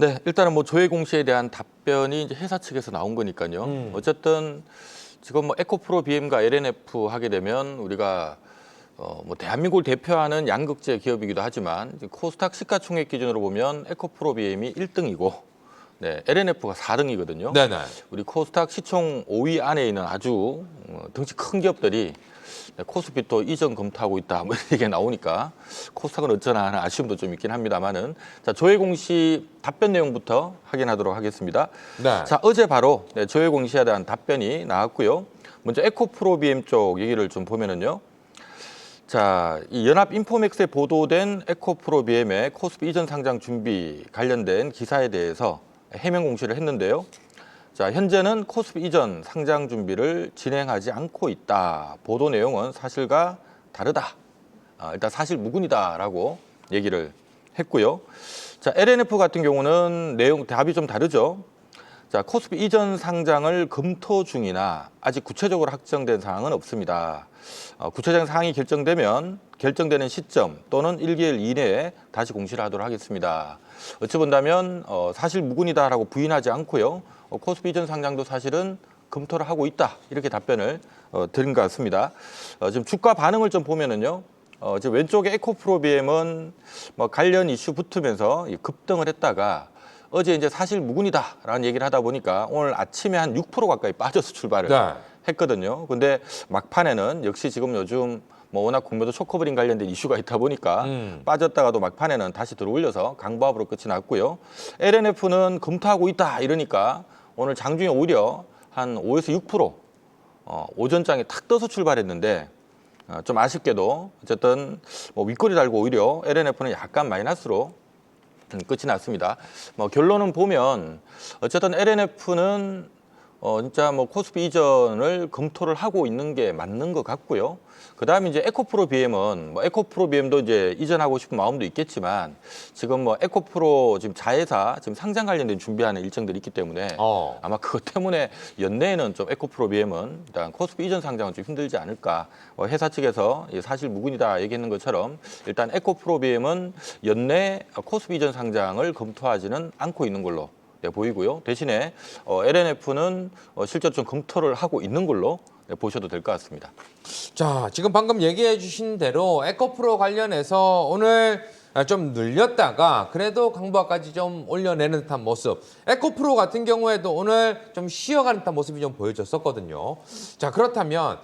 네, 일단은 뭐 조회 공시에 대한 답변이 이제 회사 측에서 나온 거니까요. 어쨌든 지금 뭐 에코프로 BM과 LNF 하게 되면 우리가 뭐 대한민국을 대표하는 양극재 기업이기도 하지만 코스닥 시가총액 기준으로 보면 에코프로 BM이 1등이고 네, LNF가 4등이거든요. 네네. 우리 코스닥 시총 5위 안에 있는 아주 덩치 큰 기업들이 코스피도 이전 검토하고 있다 뭐 이게 나오니까 코스닥은 어쩌나 하는 아쉬움도 좀 있긴 합니다만은 자 조회 공시 답변 내용부터 확인하도록 하겠습니다. 네. 자 어제 바로 조회 공시에 대한 답변이 나왔고요. 먼저 에코프로 BM 쪽 얘기를 좀 보면은요. 자, 이 연합인포맥스에 보도된 에코프로 BM의 코스피 이전 상장 준비 관련된 기사에 대해서 해명 공시를 했는데요. 자, 현재는 코스피 이전 상장 준비를 진행하지 않고 있다. 보도 내용은 사실과 다르다. 일단 사실 무근이다라고 얘기를 했고요. 자, LNF 같은 경우는 내용 답이 좀 다르죠. 자, 코스피 이전 상장을 검토 중이나 아직 구체적으로 확정된 사항은 없습니다. 구체적인 사항이 결정되는 시점 또는 1개월 이내에 다시 공시를 하도록 하겠습니다. 어찌 본다면 사실 무근이다라고 부인하지 않고요. 코스피 이전 상장도 사실은 검토를 하고 있다. 이렇게 답변을 드린 것 같습니다. 지금 주가 반응을 좀 보면은요. 지금 왼쪽에 에코프로 BM은 뭐 관련 이슈 붙으면서 급등을 했다가 어제 이제 사실 무근이다라는 얘기를 하다 보니까 오늘 아침에 한 6% 가까이 빠져서 출발을 네. 했거든요. 근데 막판에는 역시 지금 요즘 뭐 워낙 국내도 쇼커버링 관련된 이슈가 있다 보니까 빠졌다가도 막판에는 다시 들어올려서 강보합으로 끝이 났고요. LNF는 검토하고 있다 이러니까 오늘 장중에 오히려 한 5에서 6% 오전장에 탁 떠서 출발했는데 좀 아쉽게도 어쨌든 뭐 윗꼬리 달고 오히려 LNF는 약간 마이너스로 끝이 났습니다. 뭐 결론은 보면 어쨌든 LNF는 진짜 뭐 코스피 이전을 검토를 하고 있는 게 맞는 것 같고요. 그다음에 이제 에코프로 BM은 뭐 에코프로 BM도 이제 이전하고 싶은 마음도 있겠지만 지금 뭐 에코프로 지금 자회사 지금 상장 관련된 준비하는 일정들이 있기 때문에 아마 그것 때문에 연내에는 좀 에코프로 BM은 일단 코스피 이전 상장은 좀 힘들지 않을까. 회사 측에서 사실 무근이다 얘기했는 것처럼 일단 에코프로 BM은 연내 코스피 이전 상장을 검토하지는 않고 있는 걸로 보이고요. 대신에 LNF는 실제로 좀 검토를 하고 있는 걸로 보셔도 될 것 같습니다. 자, 지금 방금 얘기해 주신 대로 에코프로 관련해서 오늘 좀 늘렸다가 그래도 강보합까지 좀 올려내는 듯한 모습. 에코프로 같은 경우에도 오늘 좀 쉬어가는 듯한 모습이 좀 보여졌었거든요. 자, 그렇다면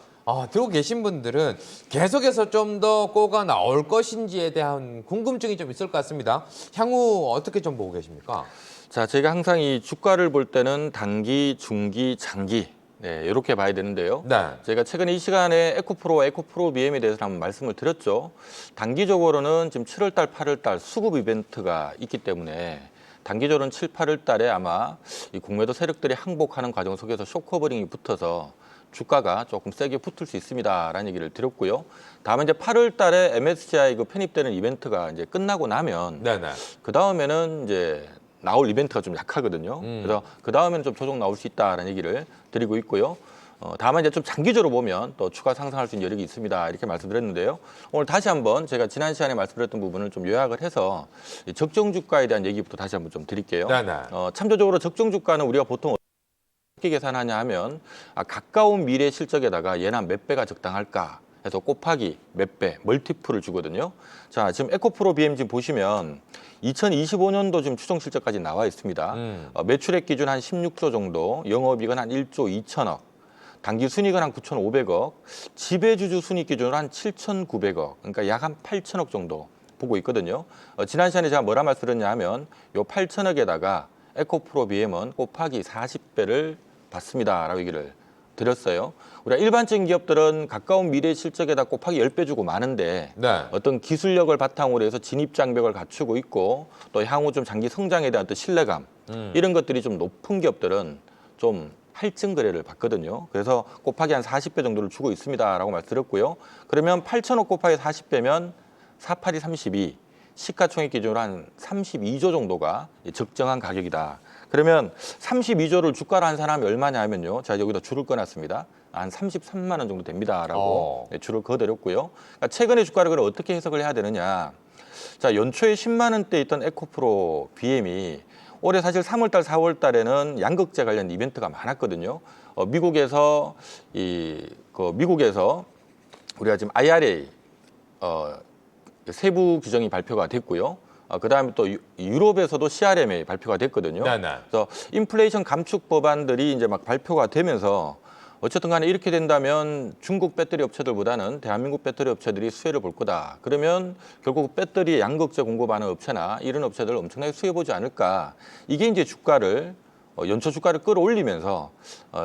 들고 계신 분들은 계속해서 좀 더 꼬가 나올 것인지에 대한 궁금증이 좀 있을 것 같습니다. 향후 어떻게 좀 보고 계십니까? 자, 제가 항상 이 주가를 볼 때는 단기, 중기, 장기 이렇게 봐야 되는데요. 네. 제가 최근에 이 시간에 에코프로 BM에 대해서 한번 말씀을 드렸죠. 단기적으로는 지금 7월 달, 8월 달 수급 이벤트가 있기 때문에 단기적으로는 7, 8월 달에 아마 이 공매도 세력들이 항복하는 과정 속에서 쇼커버링이 붙어서 주가가 조금 세게 붙을 수 있습니다라는 얘기를 드렸고요. 다음에 이제 8월 달에 MSCI 그 편입되는 이벤트가 이제 끝나고 나면 네네. 그 다음에는 이제 나올 이벤트가 좀 약하거든요. 그래서 그 다음에는 좀 조정 나올 수 있다라는 얘기를 드리고 있고요. 다만 이제 좀 장기적으로 보면 또 추가 상승할 수 있는 여력이 있습니다. 이렇게 말씀드렸는데요. 오늘 다시 한번 제가 지난 시간에 말씀드렸던 부분을 좀 요약을 해서 이 적정 주가에 대한 얘기부터 다시 한번 좀 드릴게요. 네네. 참조적으로 적정 주가는 우리가 보통 어떻게 계산하냐 하면 가까운 미래 실적에다가 얘는 몇 배가 적당할까 해서 곱하기 몇 배, 멀티플을 주거든요. 자, 지금 에코프로 BM 지금 보시면 2025년도 지금 추정 실적까지 나와 있습니다. 매출액 기준 한 16조 정도, 영업이익은 한 1조 2천억, 단기 순이익은 한 9,500억, 지배주주 순이익 기준으로 한 7,900억, 그러니까 약 한 8천억 정도 보고 있거든요. 지난 시간에 제가 뭐라 말씀드렸냐 하면 요 8천억에다가 에코프로 BM은 곱하기 40배를 받습니다라고 얘기를 드렸어요. 우리가 일반적인 기업들은 가까운 미래 실적에다 곱하기 10배 주고 많은데 네. 어떤 기술력을 바탕으로 해서 진입 장벽을 갖추고 있고 또 향후 좀 장기 성장에 대한 또 신뢰감 이런 것들이 좀 높은 기업들은 좀 할증 거래를 받거든요. 그래서 곱하기 한 40배 정도를 주고 있습니다라고 말씀드렸고요. 그러면 8천억 곱하기 40배면 482 32 시가총액 기준으로 한 32조 정도가 적정한 가격이다. 그러면 32조를 주가로 환산하면 얼마냐 하면요. 제가 여기다 줄을 꺼놨습니다. 한 33만 원 정도 됩니다라고 줄을 그어드렸고요. 그러니까 최근의 주가를 그럼 어떻게 해석을 해야 되느냐. 자, 연초에 10만 원대 있던 에코프로 BM이 올해 사실 3월달, 4월달에는 양극재 관련 이벤트가 많았거든요. 미국에서 미국에서 우리가 지금 IRA 세부 규정이 발표가 됐고요. 그다음에 또 유럽에서도 CRMA 발표가 됐거든요. 네네. 그래서 인플레이션 감축 법안들이 이제 막 발표가 되면서 어쨌든 간에 이렇게 된다면 중국 배터리 업체들보다는 대한민국 배터리 업체들이 수혜를 볼 거다. 그러면 결국 배터리 양극재 공급하는 업체나 이런 업체들 엄청나게 수혜 보지 않을까. 이게 이제 주가를 연초 주가를 끌어올리면서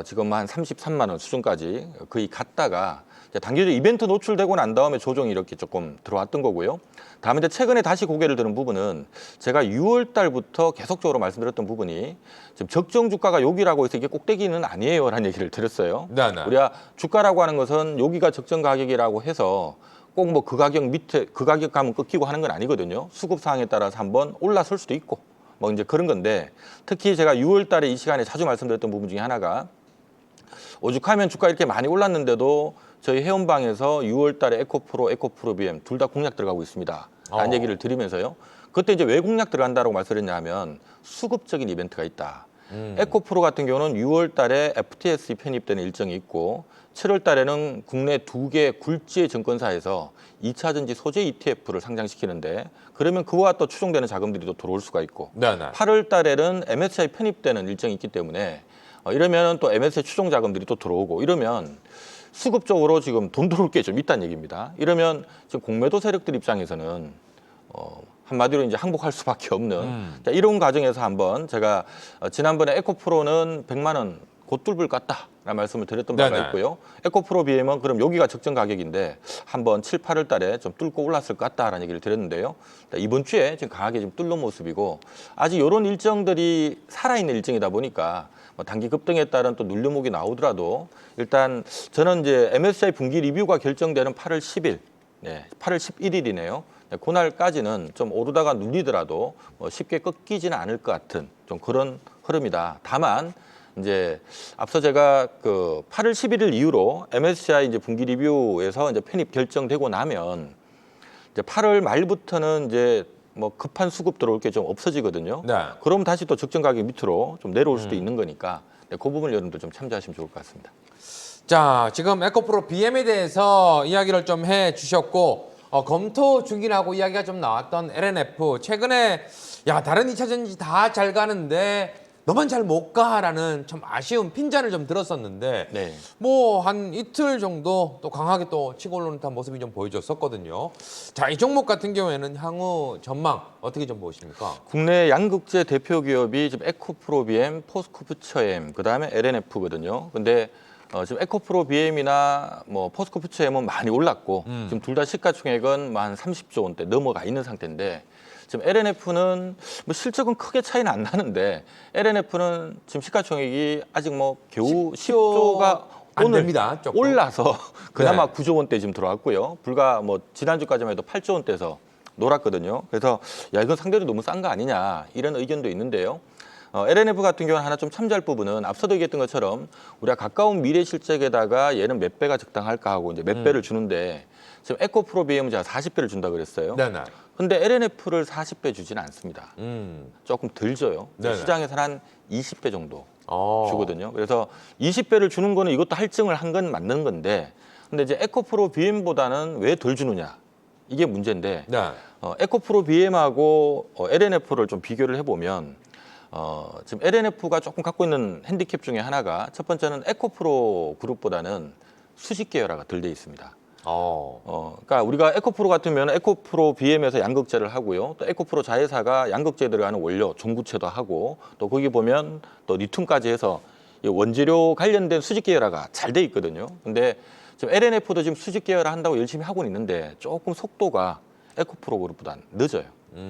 지금 한 33만 원 수준까지 거의 갔다가 단기적으로 이벤트 노출되고 난 다음에 조정이 이렇게 조금 들어왔던 거고요. 다음에 이제 최근에 다시 고개를 드는 부분은 제가 6월 달부터 계속적으로 말씀드렸던 부분이 지금 적정 주가가 여기라고 해서 이게 꼭대기는 아니에요라는 얘기를 드렸어요. 네네. 우리가 주가라고 하는 것은 여기가 적정 가격이라고 해서 꼭 뭐 그 가격 밑에 그 가격 가면 끊기고 하는 건 아니거든요. 수급 상황에 따라서 한번 올라설 수도 있고 뭐 이제 그런 건데 특히 제가 6월 달에 이 시간에 자주 말씀드렸던 부분 중에 하나가 오죽하면 주가 이렇게 많이 올랐는데도 저희 회원방에서 6월 달에 에코프로 BM 둘 다 공략 들어가고 있습니다. 라는 얘기를 드리면서요. 그때 이제 왜 공략 들어간다고 말씀드렸냐 하면 수급적인 이벤트가 있다. 에코프로 같은 경우는 6월 달에 FTSE 편입되는 일정이 있고 7월 달에는 국내 2개 굴지의 증권사에서 2차 전지 소재 ETF를 상장시키는데 그러면 그와 또 추종되는 자금들이 또 들어올 수가 있고 네네. 8월 달에는 MSCI 편입되는 일정이 있기 때문에 이러면 또 MSCI 추종 자금들이 또 들어오고 이러면 수급적으로 지금 돈 들어올 게 좀 있다는 얘기입니다. 이러면 지금 공매도 세력들 입장에서는 한마디로 이제 항복할 수밖에 없는 자, 이런 과정에서 한번 제가 지난번에 에코프로는 100만 원 곧 뚫을 것 같다라는 말씀을 드렸던 바가 네네. 있고요. 에코프로 BM은 그럼 여기가 적정 가격인데 한번 7, 8월 달에 좀 뚫고 올랐을 것 같다라는 얘기를 드렸는데요. 이번 주에 지금 강하게 좀 뚫는 모습이고 아직 이런 일정들이 살아있는 일정이다 보니까 뭐 단기 급등에 따른 또 눌림목이 나오더라도 일단 저는 이제 MSCI 분기 리뷰가 결정되는 8월 10일, 8월 11일이네요. 그날까지는 좀 오르다가 눌리더라도 뭐 쉽게 꺾이지는 않을 것 같은 좀 그런 흐름이다. 다만 이제 앞서 제가 그 8월 11일 이후로 MSCI 이제 분기 리뷰에서 이제 편입 결정되고 나면 이제 8월 말부터는 이제 뭐 급한 수급 들어올 게 좀 없어지거든요. 네. 그럼 다시 또 적정 가격 밑으로 좀 내려올 수도 있는 거니까 그 부분을 여러분들 좀 참조하시면 좋을 것 같습니다. 자, 지금 에코프로 BM에 대해서 이야기를 좀 해주셨고 검토 중이라고 이야기가 좀 나왔던 LNF 최근에 야 다른 2차 전지 다 잘 가는데 너만 잘 못 가라는 참 아쉬운 핀잔을 좀 들었었는데 네. 뭐 한 이틀 정도 또 강하게 또 치고 올라오는 듯한 모습이 좀 보여줬었거든요. 자, 이 종목 같은 경우에는 향후 전망 어떻게 좀 보십니까? 국내 양극재 대표 기업이 지금 에코프로 BM, 포스코 퓨처엠, 그다음에 LNF거든요. 근데 지금 에코프로 BM이나 뭐 포스코 퓨처엠은 많이 올랐고 지금 둘 다 시가총액은 뭐 한 30조 원대 넘어가 있는 상태인데 지금 LNF는 뭐 실적은 크게 차이는 안 나는데 LNF는 지금 시가총액이 아직 뭐 겨우 10조가 안 오늘 됩니다, 조금. 올라서 그나마 네. 9조 원대 지금 들어왔고요. 불과 뭐 지난주까지만 해도 8조 원대에서 놀았거든요. 그래서 야 이건 상대로 너무 싼 거 아니냐 이런 의견도 있는데요. LNF 같은 경우는 하나 좀 참조할 부분은 앞서도 얘기했던 것처럼 우리가 가까운 미래 실적에다가 얘는 몇 배가 적당할까 하고 이제 몇 배를 주는데 지금 에코프로 BM은 제가 40배를 준다 그랬어요. 네네. 근데 LNF를 40배 주지는 않습니다. 조금 덜 줘요. 네네. 시장에서는 한 20배 정도 어. 주거든요. 그래서 20배를 주는 거는 이것도 할증을 한 건 맞는 건데 근데 이제 에코프로 BM보다는 왜 덜 주느냐 이게 문제인데 네. 에코프로 BM하고 LNF를 좀 비교를 해보면 지금 LNF가 조금 갖고 있는 핸디캡 중에 하나가 첫 번째는 에코프로 그룹보다는 수직 계열화가 덜 돼 있습니다. 그러니까 우리가 에코프로 같으면 에코프로 BM에서 양극재를 하고요. 또 에코프로 자회사가 양극재에 들어가는 원료, 종구체도 하고 또 거기 보면 또 리튬까지 해서 이 원재료 관련된 수직 계열화가 잘 돼 있거든요. 근데 지금 LNF도 지금 수직 계열화 한다고 열심히 하고 있는데 조금 속도가 에코프로 그룹보다 늦어요.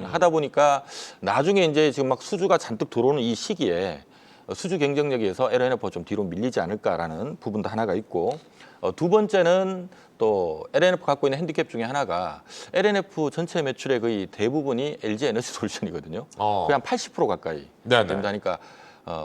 하다 보니까 나중에 이제 지금 막 수주가 잔뜩 들어오는 이 시기에 수주 경쟁력에서 LNF가 좀 뒤로 밀리지 않을까라는 부분도 하나가 있고 두 번째는 또 LNF 갖고 있는 핸디캡 중에 하나가 LNF 전체 매출의 거의 대부분이 LG 에너지 솔루션이거든요. 거의 한 80% 가까이 네네. 됩니다. 그러니까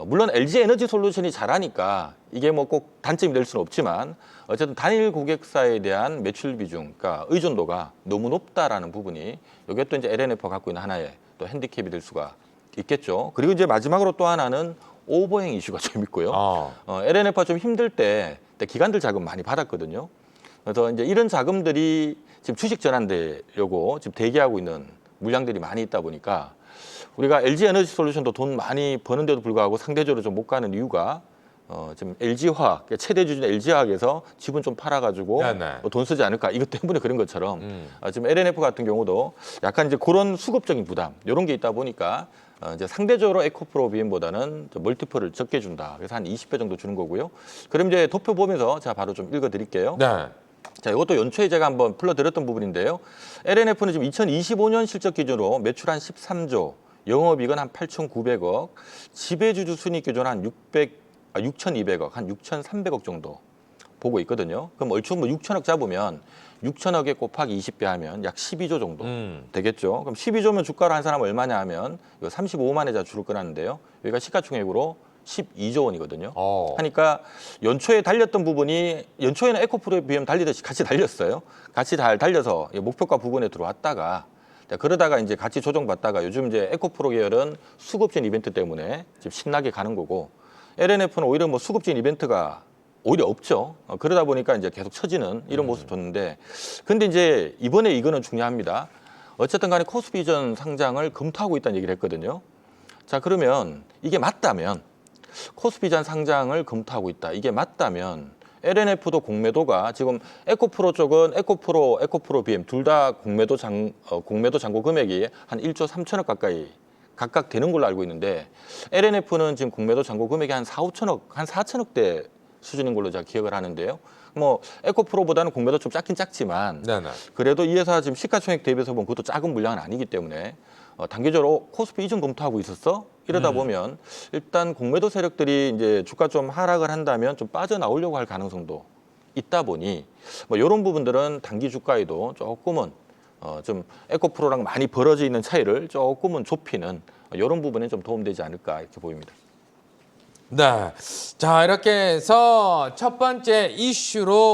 물론 LG 에너지 솔루션이 잘하니까 이게 뭐 꼭 단점이 될 수는 없지만 어쨌든 단일 고객사에 대한 매출 비중, 그러니까 의존도가 너무 높다라는 부분이 이게 또 이제 LNF가 갖고 있는 하나의 또 핸디캡이 될 수가 있겠죠. 그리고 이제 마지막으로 또 하나는 오버행 이슈가 좀 있고요. LNF가 좀 힘들 때 기관들 자금 많이 받았거든요. 그래서 이제 이런 자금들이 지금 주식 전환되려고 지금 대기하고 있는 물량들이 많이 있다 보니까 우리가 LG 에너지 솔루션도 돈 많이 버는데도 불구하고 상대적으로 좀 못 가는 이유가 지금 LG화학 최대 주주인 LG화학에서 지분 좀 팔아가지고 돈 쓰지 않을까 이것 때문에 그런 것처럼 지금 LNF 같은 경우도 약간 이제 그런 수급적인 부담 이런 게 있다 보니까 이제 상대적으로 에코프로 BM보다는 멀티플을 적게 준다. 그래서 한 20배 정도 주는 거고요. 그럼 이제 도표 보면서 제가 바로 좀 읽어드릴게요. 네. 자, 이것도 연초에 제가 한번 풀어드렸던 부분인데요. LNF는 지금 2025년 실적 기준으로 매출 한 13조, 영업이익은 한 8,900억, 지배주주 순이익 기준 한 6,200억, 한 6,300억 정도 보고 있거든요. 그럼 얼추 뭐 6천억 잡으면 6천억에 곱하기 20배 하면 약 12조 정도 되겠죠. 그럼 12조면 주가로 한 사람 얼마냐 하면 이거 35만 회자 주를 끊었는데요. 여기가 시가총액으로 12조 원이거든요. 하니까 연초에 달렸던 부분이 연초에는 에코프로 BM 달리듯이 같이 달렸어요. 같이 잘 달려서 목표가 부근에 들어왔다가 그러다가 이제 같이 조정받다가 요즘 이제 에코프로 계열은 수급진 이벤트 때문에 지금 신나게 가는 거고 LNF는 오히려 뭐 수급진 이벤트가 오히려 없죠. 그러다 보니까 이제 계속 처지는 이런 모습 뒀는데 근데 이제 이번에 이거는 중요합니다. 어쨌든 간에 코스피 이전 상장을 검토하고 있다는 얘기를 했거든요. 자, 그러면 이게 맞다면 코스피 이전 상장을 검토하고 있다. 이게 맞다면 LNF도 공매도가 지금 에코프로 쪽은 에코프로 BM 둘 다 공매도 잔고 금액이 한 1조 3천억 가까이 각각 되는 걸로 알고 있는데 LNF는 지금 공매도 잔고 금액이 한 4천억대 수준인 걸로 제가 기억을 하는데요. 뭐 에코프로보다는 공매도 좀 작긴 작지만 그래도 이 회사 지금 시가총액 대비해서 보면 그것도 작은 물량은 아니기 때문에 단기적으로 코스피 이전 검토하고 있었어? 이러다 보면 일단 공매도 세력들이 이제 주가 좀 하락을 한다면 좀 빠져나오려고 할 가능성도 있다 보니 뭐 이런 부분들은 단기 주가에도 조금은 좀 에코프로랑 많이 벌어져 있는 차이를 조금은 좁히는 이런 부분에 좀 도움되지 않을까 이렇게 보입니다. 네. 자, 이렇게 해서 첫 번째 이슈로